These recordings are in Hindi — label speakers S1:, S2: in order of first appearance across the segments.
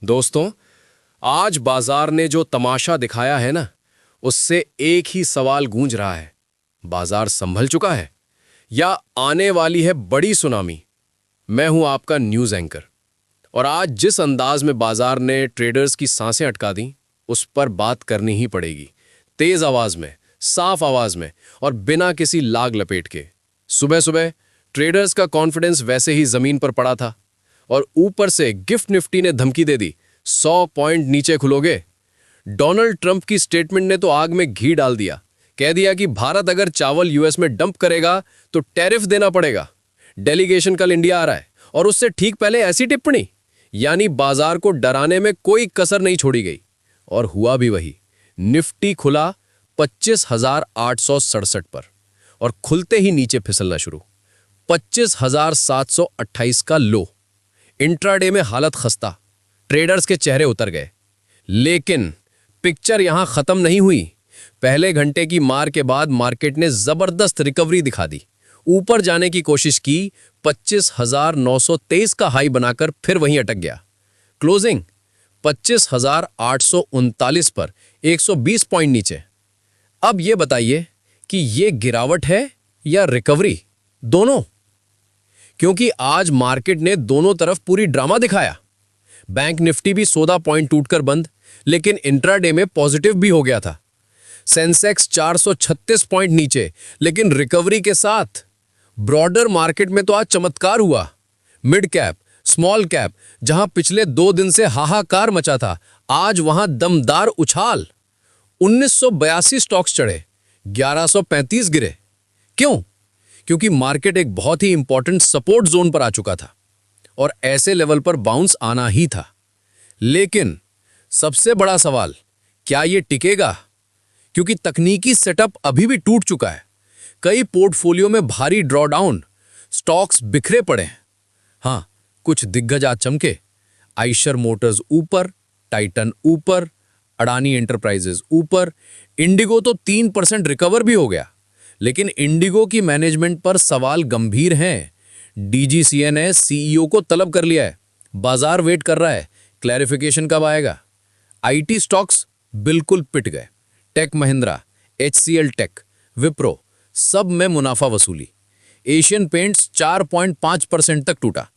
S1: दोस्तों, आज बाजार ने जो तमाशा दिखाया है ना, उससे एक ही सवाल गूंज रहा है। बाजार संभल चुका है या आने वाली है बड़ी सुनामी? मैं हूं आपका न्यूज़ एंकर और आज जिस अंदाज में बाजार ने ट्रेडर्स की सांसें अटका दी, उस पर बात करनी ही पड़ेगी। तेज आवाज में, साफ आवाज में और बिना किसी लाग लपेट के। सुबह सुबह ट्रेडर्स का कॉन्फिडेंस वैसे ही जमीन पर पड़ा था और ऊपर से गिफ्ट निफ्टी ने धमकी दे दी, 100 पॉइंट नीचे खुलोगे। डोनाल्ड ट्रंप की स्टेटमेंट ने तो आग में घी डाल दिया। कह दिया कि भारत अगर चावल यूएस में डंप करेगा तो टैरिफ देना पड़ेगा। डेलीगेशन कल इंडिया आ रहा है और उससे ठीक पहले ऐसी टिप्पणी, यानी बाजार को डराने में कोई कसर नहीं छोड़ी गई। और हुआ भी वही। निफ्टी खुला 25,867 पर और खुलते ही नीचे फिसलना शुरू। 25,728 का लो। इंट्राडे में हालत खस्ता, ट्रेडर्स के चेहरे उतर गए। लेकिन पिक्चर यहां खत्म नहीं हुई। पहले घंटे की मार के बाद मार्केट ने जबरदस्त रिकवरी दिखा दी। ऊपर जाने की कोशिश की, 25,923 का हाई बनाकर फिर वहीं अटक गया। क्लोजिंग 25,839 पर 120 पॉइंट नीचे। अब यह बताइए कि यह गिरावट है या रिकवरी, दोनों? क्योंकि आज मार्केट ने दोनों तरफ पूरी ड्रामा दिखाया। बैंक निफ्टी भी 14 पॉइंट टूटकर बंद, लेकिन इंट्राडे में पॉजिटिव भी हो गया था। सेंसेक्स 436 पॉइंट नीचे, लेकिन रिकवरी के साथ। ब्रॉडर मार्केट में तो आज चमत्कार हुआ। मिड कैप, स्मॉल कैप, जहां पिछले 2 दिन से हाहाकार मचा था, आज वहां दमदार उछाल। 1982 स्टॉक्स चढ़े, 1135 गिरे। क्यों? क्योंकि मार्केट एक बहुत ही इंपॉर्टेंट सपोर्ट जोन पर आ चुका था और ऐसे लेवल पर बाउंस आना ही था। लेकिन सबसे बड़ा सवाल, क्या यह टिकेगा? क्योंकि तकनीकी सेटअप अभी भी टूट चुका है। कई पोर्टफोलियो में भारी ड्रॉडाउन, स्टॉक्स बिखरे पड़े हैं। हां, कुछ दिग्गज आज चमके। आइशर मोटर्स ऊपर, टाइटन ऊपर, अडानी एंटरप्राइजेज ऊपर। इंडिगो तो 3% रिकवर भी हो गया। लेकिन इंडिगो की मैनेजमेंट पर सवाल गंभीर हैं। डीजीसीए ने सीईओ को तलब कर लिया है। बाजार वेट कर रहा है, क्लैरिफिकेशन कब आएगा। आईटी स्टॉक्स बिल्कुल पिट गए। Tech Mahindra, HCL Tech, Wipro, सब में मुनाफा वसूली। एशियन पेंट्स 4.5% तक टूटा।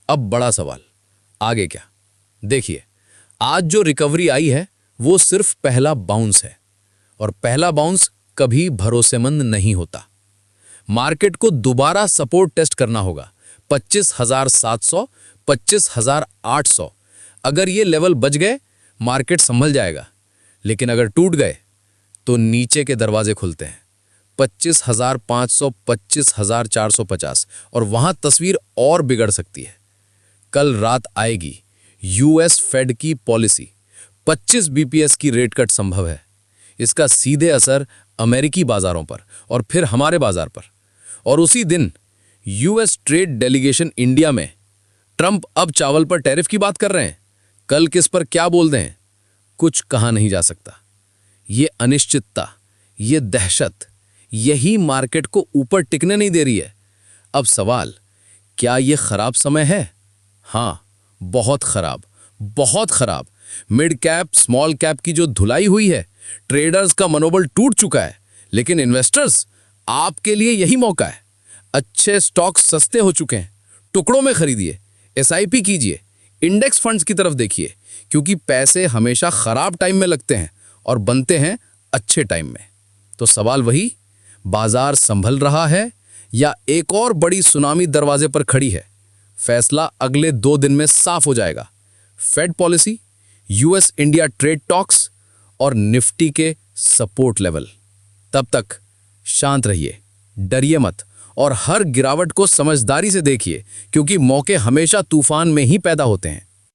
S1: अब बड़ा सवाल, आगे क्या? देखिए, आज जो रिकवरी आई है वो सिर्फ पहला बाउंस है और पहला बाउंस कभी भरोसेमंद नहीं होता। मार्केट को दोबारा सपोर्ट टेस्ट करना होगा। 25,700, 25,800। अगर ये लेवल बच गए, मार्केट संभल जाएगा। लेकिन अगर टूट गए तो नीचे के दरवाजे खुलते हैं। 25,500, 25,450 और वहां तस्वीर और बिगड़ सकती है। कल रात आएगी यूएस फेड की पॉलिसी। 25 बीपीएस की रेट कट संभव है। इसका सीधे असर अमेरिकी बाजारों पर और फिर हमारे बाजार पर। और उसी दिन यूएस ट्रेड डेलीगेशन इंडिया में। ट्रंप अब चावल पर टैरिफ की बात कर रहे हैं। कल किस पर क्या बोल दें, कुछ कहा नहीं जा सकता। ये अनिश्चितता, ये दहशत, यही मार्केट को ऊपर टिकने नहीं दे रही है। अब सवाल, क्या यह खराब समय है? हां, बहुत खराब, बहुत खराब। मिड कैप, स्मॉल कैप की जो धुलाई हुई है, ट्रेडर्स का मनोबल टूट चुका है। लेकिन इन्वेस्टर्स, आपके लिए यही मौका है। अच्छे स्टॉक्स सस्ते हो चुके हैं, टुकड़ों में खरीदिए, एसआईपी कीजिए, इंडेक्स फंड्स की तरफ देखिए। क्योंकि पैसे हमेशा खराब टाइम में लगते हैं और बनते हैं अच्छे टाइम में। तो सवाल वही, बाजार संभल रहा है या एक और बड़ी सुनामी दरवाजे पर खड़ी है? फैसला अगले 2 दिन में साफ हो जाएगा। Fed policy, US India trade talks और निफ्टी के सपोर्ट लेवल। तब तक शांत रहिए, डरिए मत और हर गिरावट को समझदारी से देखिए, क्योंकि मौके हमेशा तूफान में ही पैदा होते हैं।